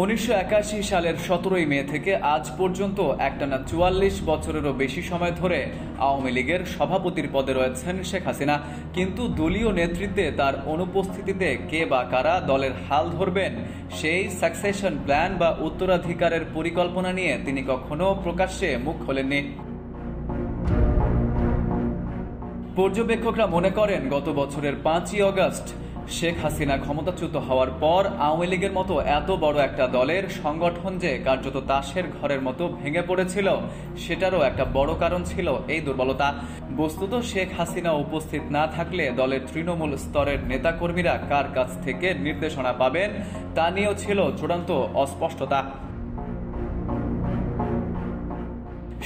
1981 সালের 17 মে থেকে আজ পর্যন্ত একটানা 44 বছরেরও বেশি সময় ধরে আওয়ামী লীগের সভাপতির পদে রয়েছেন শেখ হাসিনা। কিন্তু দলীয় নেতৃত্বে তার অনুপস্থিতিতে কে বা কারা দলের হাল ধরবেন, সেই সাকসেশন প্ল্যান বা উত্তরাধিকারের পরিকল্পনা নিয়ে তিনি কখনো প্রকাশ্যে মুখ খোলেননি। পর্যবেক্ষকরা মনে করেন, গত বছরের 5ই আগস্ট শেখ হাসিনা ক্ষমতাচ্যুত হওয়ার পর আওয়ামী লীগের মতো এত বড় একটা দলের সংগঠন যে কার্যত তাসের ঘরের মতো ভেঙে পড়েছিল, সেটারও একটা বড় কারণ ছিল এই দুর্বলতা। বস্তুত শেখ হাসিনা উপস্থিত না থাকলে দলের তৃণমূল স্তরের নেতাকর্মীরা কার কাছ থেকে নির্দেশনা পাবেন তা নিয়েও ছিল চূড়ান্ত অস্পষ্টতা।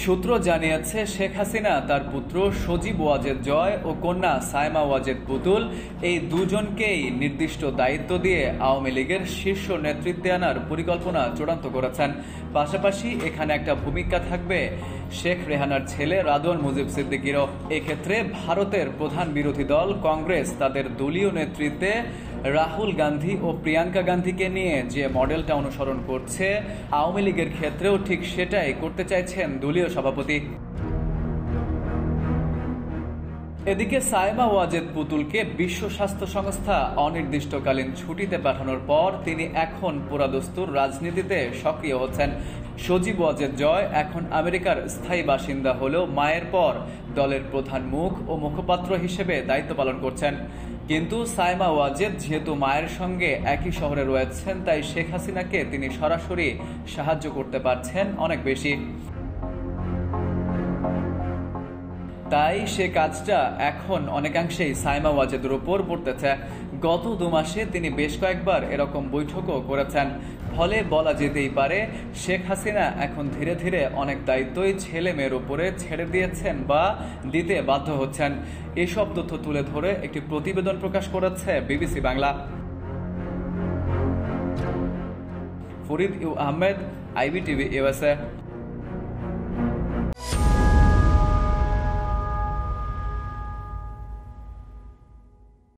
সূত্র জানিয়েছে, শেখ হাসিনা তার পুত্র সজীব ওয়াজেদ জয় ও কন্যা সায়মা ওয়াজেদ পুতুল এই দুজনকেই নির্দিষ্ট দায়িত্ব দিয়ে আওয়ামী লীগের শীর্ষ নেতৃত্বে আনার পরিকল্পনা চূড়ান্ত করেছেন। পাশাপাশি এখানে একটা ভূমিকা থাকবে শেখ রেহানার ছেলে রাদওয়ান মুজিব সিদ্দিকীরও। এক্ষেত্রে ভারতের প্রধান বিরোধী দল কংগ্রেস তাদের দলীয় নেতৃত্বে রাহুল গান্ধী ও প্রিয়াঙ্কা গান্ধীকে নিয়ে যে মডেলটা অনুসরণ করছে, আওয়ামী লীগের ক্ষেত্রেও ঠিক সেটাই করতে চাইছেন দলীয় সভাপতি। এদিকে সায়মা ওয়াজেদ পুতুলকে বিশ্ব স্বাস্থ্য সংস্থা অনির্দিষ্টকালীন ছুটিতে পাঠানোর পর তিনি এখন পুরাদস্তুর রাজনীতিতে সক্রিয় হচ্ছেন। সজীব ওয়াজেদ জয় এখন আমেরিকার স্থায়ী বাসিন্দা হলেও মায়ের পর দলের প্রধান মুখ ও মুখপাত্র হিসেবে দায়িত্ব পালন করছেন। কিন্তু সায়মা ওয়াজেদ যেহেতু মায়ের সঙ্গে একই শহরে রয়েছেন, তাই শেখ হাসিনাকে তিনি সরাসরি সাহায্য করতে পারছেন অনেক বেশি। তাই সে কাজটা এখন অনেকাংশেই সায়মা ওয়াজেদের উপর পড়তেছে। গত 2 মাসে তিনি বেশ কয়েকবার এরকম বৈঠকও করেছেন। ফলে বলা যেতেই পারে, শেখ হাসিনা এখন ধীরে ধীরে অনেক দায়িত্বই ছেলে মেয়ের উপরে ছেড়ে দিয়েছেন বা দিতে বাধ্য হচ্ছেন। এসব তথ্য তুলে ধরে একটি প্রতিবেদন প্রকাশ করেছে BBC Bangla. Farid U Ahmed, IBTV USA।